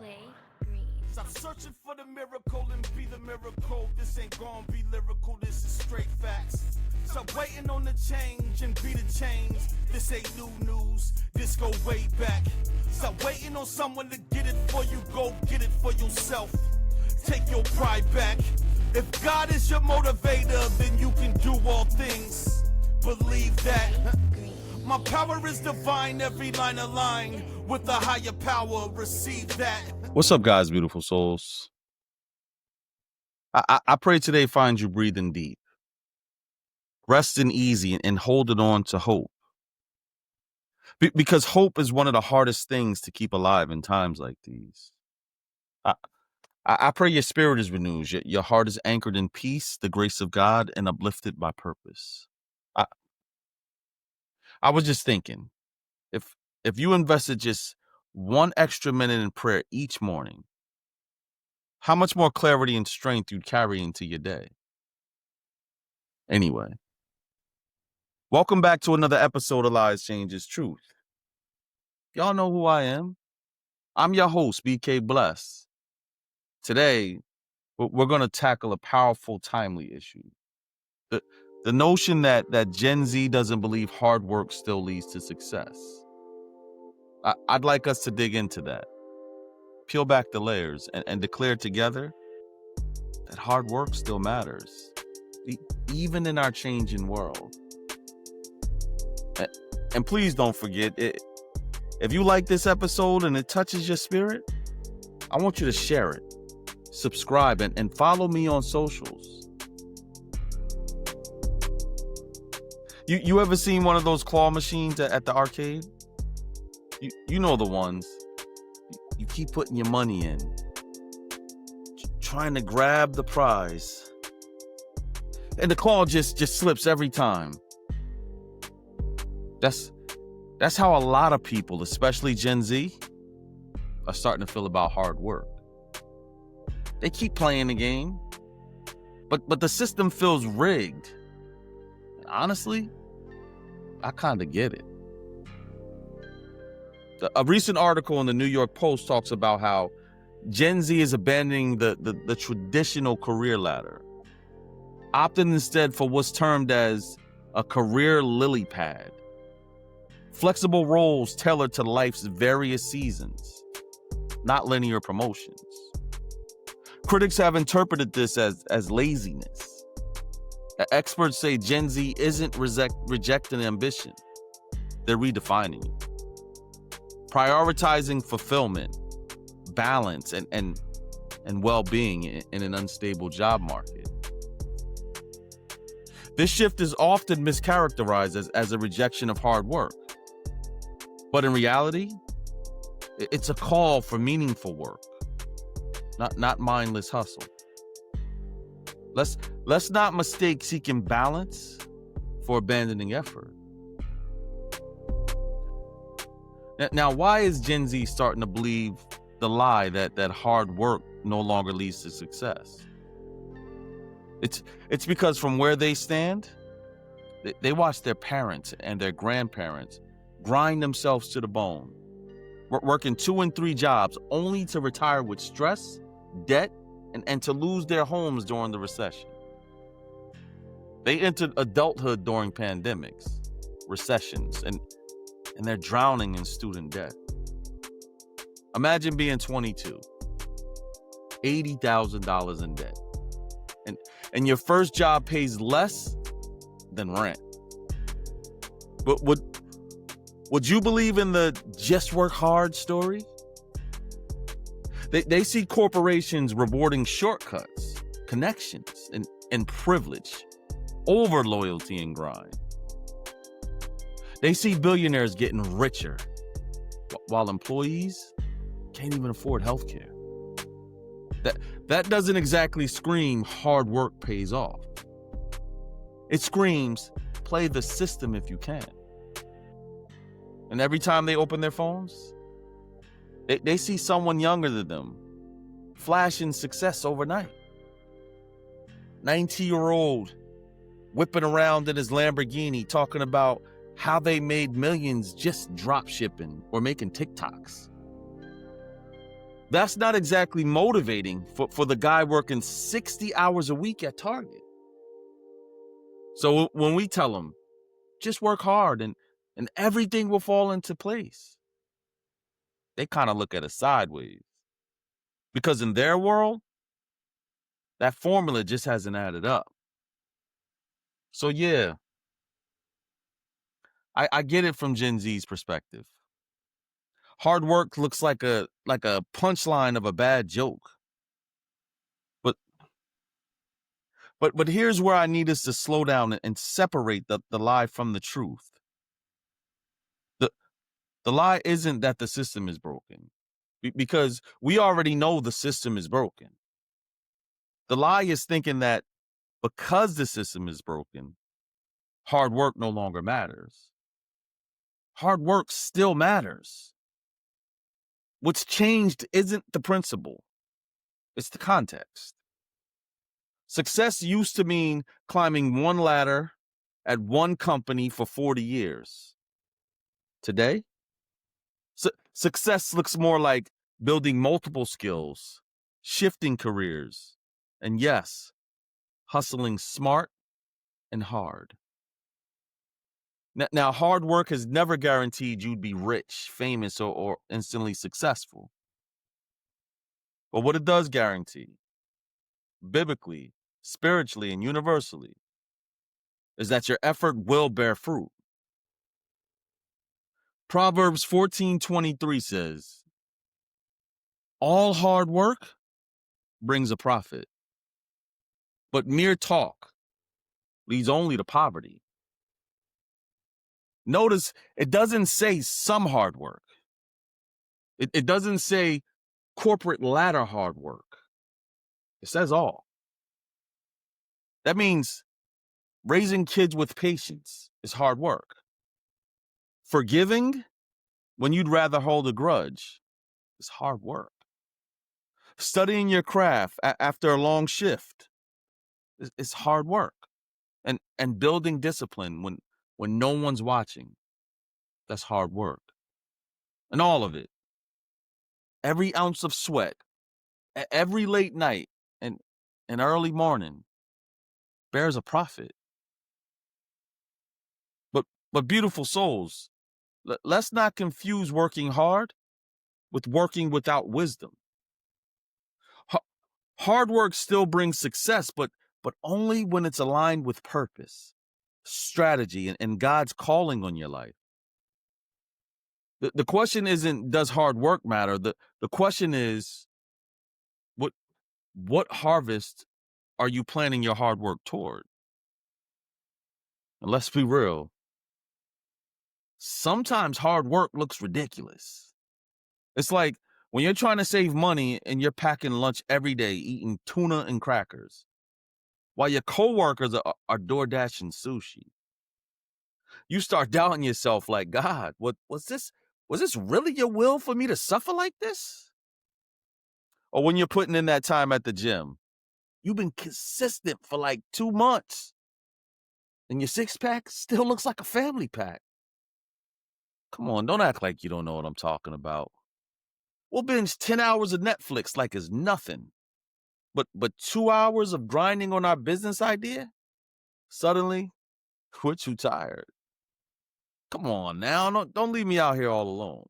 Play green. Stop searching for the miracle and be the miracle. This ain't gonna be lyrical, this is straight facts. Stop waiting on the change and be the change. This ain't new news, this go way back. Stop waiting on someone to get it for you, go get it for yourself. Take your pride back. If God is your motivator, then you can do all things. Believe that. My power is divine, every line aligned with a higher power. Receive that. What's up, guys, beautiful souls? I pray today finds you breathing deep, resting easy, and holding on to hope. Because hope is one of the hardest things to keep alive in times like these. I pray your spirit is renewed, your heart is anchored in peace, the grace of God, and uplifted by purpose. I was just thinking, if you invested just 1 extra minute in prayer each morning, how much more clarity and strength you'd carry into your day. Anyway, welcome back to another episode of Lies Changes Truth. Y'all know who I am. I'm your host, BK Bless. Today, we're going to tackle a powerful, timely issue. The notion that Gen Z doesn't believe hard work still leads to success. I'd like us to dig into that, peel back the layers, and declare together that hard work still matters, even in our changing world. And please don't forget, if you like this episode and it touches your spirit, I want you to share it, subscribe, and follow me on socials. You ever seen one of those claw machines at the arcade? You know the ones. You keep putting your money in, trying to grab the prize, and the claw just slips every time. That's how a lot of people, especially Gen Z, are starting to feel about hard work. They keep playing the game, but the system feels rigged. And honestly, I kind of get it. A recent article in the New York Post talks about how Gen Z is abandoning the traditional career ladder, opting instead for what's termed as a career lily pad. Flexible roles tailored to life's various seasons, not linear promotions. Critics have interpreted this as laziness. Experts say Gen Z isn't rejecting ambition, they're redefining it. Prioritizing fulfillment, balance, and well-being in an unstable job market. This shift is often mischaracterized as a rejection of hard work. But in reality, it's a call for meaningful work, not mindless hustle. Let's not mistake seeking balance for abandoning effort. Now, why is Gen Z starting to believe the lie that hard work no longer leads to success? It's because from where they stand, they watch their parents and their grandparents grind themselves to the bone, working 2 and 3 jobs only to retire with stress, debt, and to lose their homes during the recession. They entered adulthood during pandemics, recessions, and they're drowning in student debt. Imagine being 22, $80,000 in debt, and your first job pays less than rent. But would you believe in the just work hard story? They see corporations rewarding shortcuts, connections, and privilege over loyalty and grind. They see billionaires getting richer while employees can't even afford healthcare. That doesn't exactly scream hard work pays off. It screams play the system if you can. And every time they open their phones, they see someone younger than them flashing success overnight. 19-year-old whipping around in his Lamborghini talking about how they made millions just drop shipping or making TikToks. That's not exactly motivating for the guy working 60 hours a week at Target. So when we tell them, just work hard and everything will fall into place, they kind of look at us sideways. Because in their world, that formula just hasn't added up. So yeah, I get it from Gen Z's perspective. Hard work looks like a punchline of a bad joke. But here's where I need us to slow down and separate the lie from the truth. The lie isn't that the system is broken, because we already know the system is broken. The lie is thinking that because the system is broken, hard work no longer matters. Hard work still matters. What's changed isn't the principle, it's the context. Success used to mean climbing one ladder at one company for 40 years. Today, success looks more like building multiple skills, shifting careers, and yes, hustling smart and hard. Now, hard work has never guaranteed you'd be rich, famous, or instantly successful. But what it does guarantee, biblically, spiritually, and universally, is that your effort will bear fruit. Proverbs 14:23 says, all hard work brings a profit, but mere talk leads only to poverty. Notice it doesn't say some hard work. It doesn't say corporate ladder hard work. It says all. That means raising kids with patience is hard work. Forgiving when you'd rather hold a grudge is hard work. Studying your craft after a long shift is hard work. And building discipline when no one's watching, that's hard work. And all of it, every ounce of sweat, every late night and early morning bears a profit. But beautiful souls, let's not confuse working hard with working without wisdom. Hard work still brings success, but only when it's aligned with purpose, strategy, and God's calling on your life. The question isn't, does hard work matter? The question is, what harvest are you planning your hard work toward? And let's be real. Sometimes hard work looks ridiculous. It's like when you're trying to save money and you're packing lunch every day, eating tuna and crackers, while your coworkers are DoorDashing sushi. You start doubting yourself like, God, was this really your will for me to suffer like this? Or when you're putting in that time at the gym, you've been consistent for like 2 months, and your six-pack still looks like a family pack. Come on, don't act like you don't know what I'm talking about. We'll binge 10 hours of Netflix like it's nothing. But 2 hours of grinding on our business idea? Suddenly, we're too tired. Come on now, don't leave me out here all alone.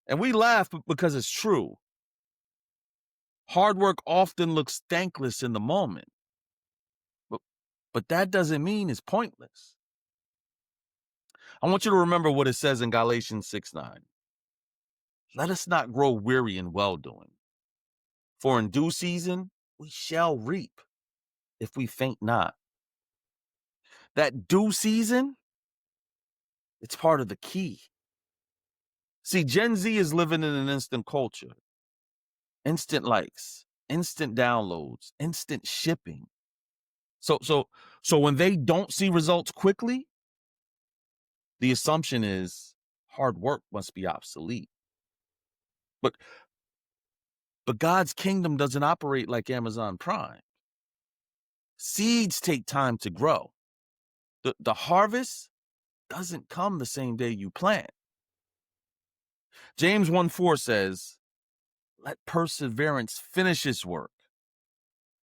And we laugh because it's true. Hard work often looks thankless in the moment. But that doesn't mean it's pointless. I want you to remember what it says in Galatians 6:9. Let us not grow weary in well-doing, for in due season we shall reap if we faint not. That due season, it's part of the key. See, Gen Z is living in an instant culture. Instant likes, instant downloads, instant shipping. So when they don't see results quickly, the assumption is hard work must be obsolete. But God's kingdom doesn't operate like Amazon Prime. Seeds take time to grow. The harvest doesn't come the same day you plant. James 1:4 says, let perseverance finish its work,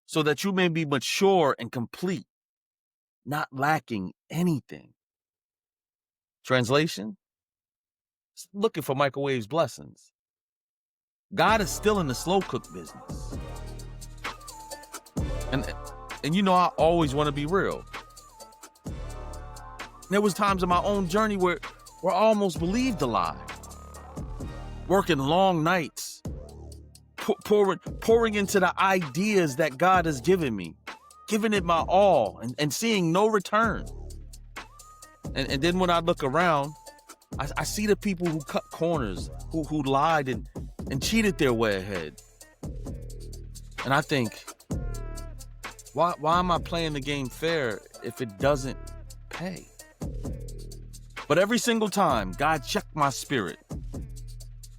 so that you may be mature and complete, not lacking anything. Translation? Looking for microwaves blessings. God is still in the slow cook business. And you know, I always want to be real. There was times in my own journey where I almost believed the lie. Working long nights, pouring into the ideas that God has given me, giving it my all and seeing no return. And then when I look around, I see the people who cut corners, who lied and cheated their way ahead. And I think, why am I playing the game fair if it doesn't pay? But every single time, God checked my spirit.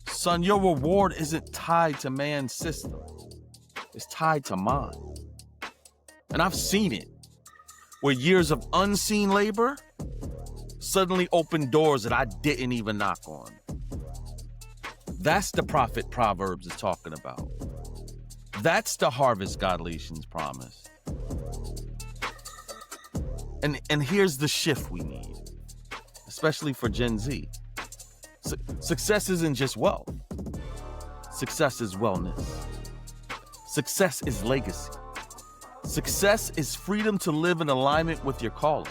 Son, your reward isn't tied to man's system. It's tied to mine. And I've seen it, where years of unseen labor suddenly opened doors that I didn't even knock on. That's the prophet Proverbs is talking about. That's the harvest Galatians promised. And here's the shift we need, especially for Gen Z. Success isn't just wealth. Success is wellness. Success is legacy. Success is freedom to live in alignment with your calling.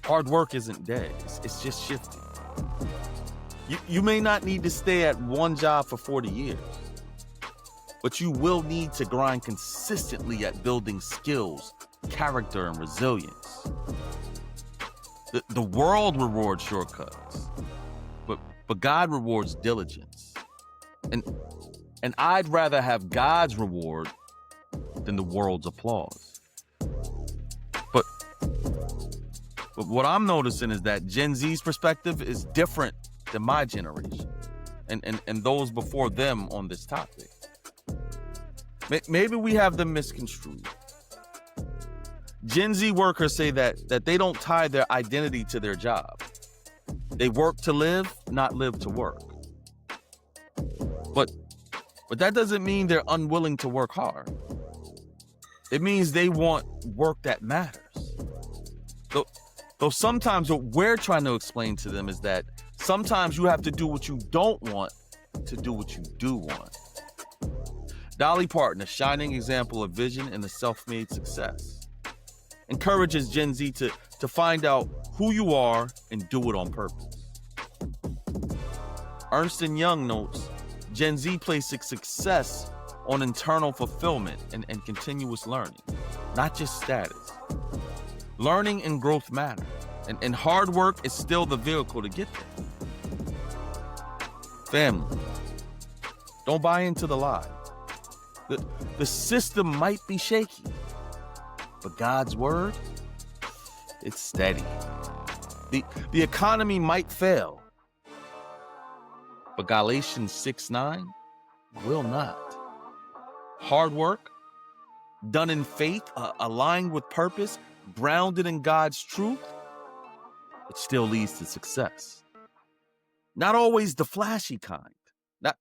Hard work isn't dead. It's just shifting. You may not need to stay at one job for 40 years, but you will need to grind consistently at building skills, character, and resilience. The world rewards shortcuts, but God rewards diligence. And I'd rather have God's reward than the world's applause. But what I'm noticing is that Gen Z's perspective is different than my generation and those before them on this topic. Maybe we have them misconstrued. Gen Z workers say that they don't tie their identity to their job. They work to live, not live to work. But that doesn't mean they're unwilling to work hard. It means they want work that matters. Though sometimes what we're trying to explain to them is that sometimes you have to do what you don't want to do what you do want. Dolly Parton, a shining example of vision and a self-made success, encourages Gen Z to find out who you are and do it on purpose. Ernst & Young notes, Gen Z places success on internal fulfillment and continuous learning, not just status. Learning and growth matter, and hard work is still the vehicle to get there. Family, don't buy into the lie. The system might be shaky, but God's word, it's steady. The economy might fail, but Galatians 6:9 will not. Hard work, done in faith, aligned with purpose, grounded in God's truth, it still leads to success. Not always the flashy kind,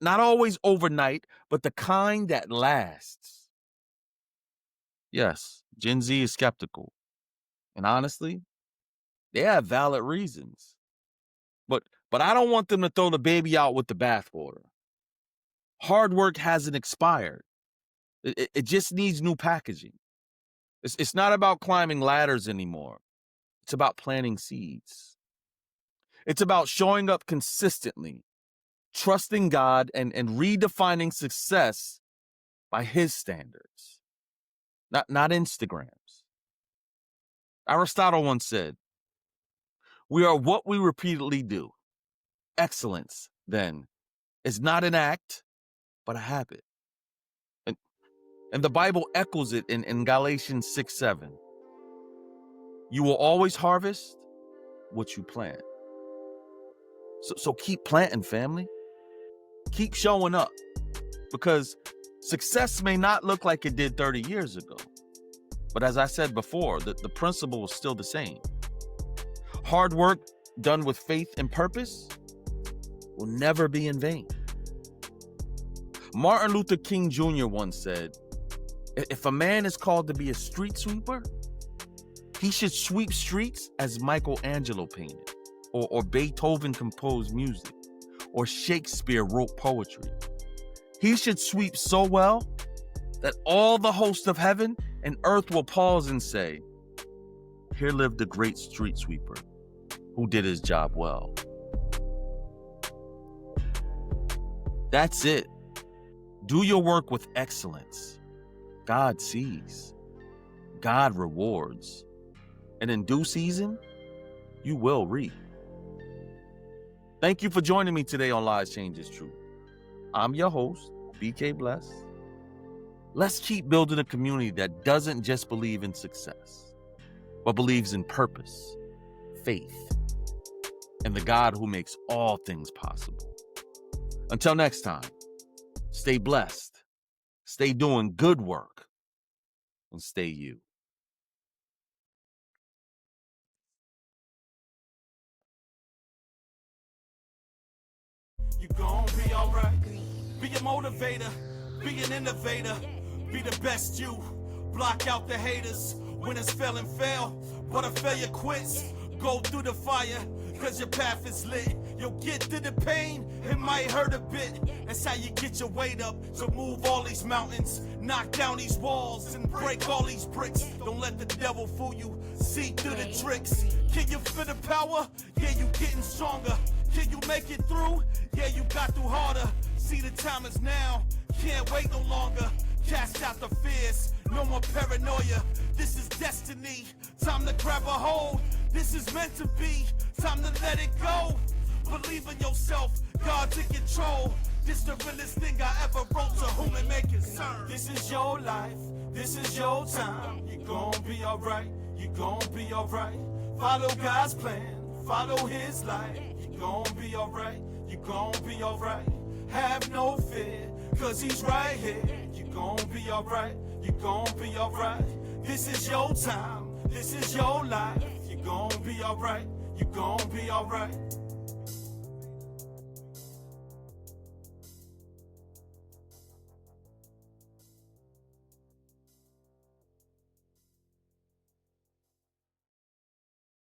not always overnight, but the kind that lasts. Yes, Gen Z is skeptical. And honestly, they have valid reasons. But I don't want them to throw the baby out with the bathwater. Hard work hasn't expired. It just needs new packaging. It's not about climbing ladders anymore. It's about planting seeds. It's about showing up consistently, trusting God, and redefining success by His standards, not Instagram's. Aristotle once said, "We are what we repeatedly do." Excellence, then, is not an act, but a habit. And the Bible echoes it in Galatians 6:7. You will always harvest what you plant. So keep planting, family. Keep showing up. Because success may not look like it did 30 years ago. But as I said before, the principle is still the same. Hard work done with faith and purpose will never be in vain. Martin Luther King Jr. once said, if a man is called to be a street sweeper, he should sweep streets as Michelangelo painted, or Beethoven composed music, or Shakespeare wrote poetry. He should sweep so well that all the hosts of heaven and earth will pause and say, here lived the great street sweeper who did his job well. That's it. Do your work with excellence. God sees. God rewards. And in due season, you will reap. Thank you for joining me today on Lies Changes Truth. I'm your host, BK Bless. Let's keep building a community that doesn't just believe in success, but believes in purpose, faith, and the God who makes all things possible. Until next time, stay blessed, stay doing good work, and stay you. You gon' be alright. Be a motivator, be an innovator, be the best you. Block out the haters. Winners fail and fail, but a failure quits. Go through the fire, cause your path is lit. You'll get through the pain, it might hurt a bit. That's how you get your weight up. So move all these mountains, knock down these walls, and break all these bricks. Don't let the devil fool you, see through the tricks. Can you feel the power? Yeah, you getting stronger. Can you make it through? Yeah, you got through harder. See, the time is now, can't wait no longer. Cast out the fears, no more paranoia. This is destiny, time to grab a hold. This is meant to be, time to let it go. Believe in yourself, God's in control. This the realest thing I ever wrote, to whom it may concern. This is your life, this is your time. You gon' be alright, you gon' be alright. Follow God's plan, follow his light. You gon' be alright, you gon' be alright. Have no fear, cause he's right here. You gon' be alright, you gon' be alright. This is your time, this is your life. You gon' be alright, you gon' be alright.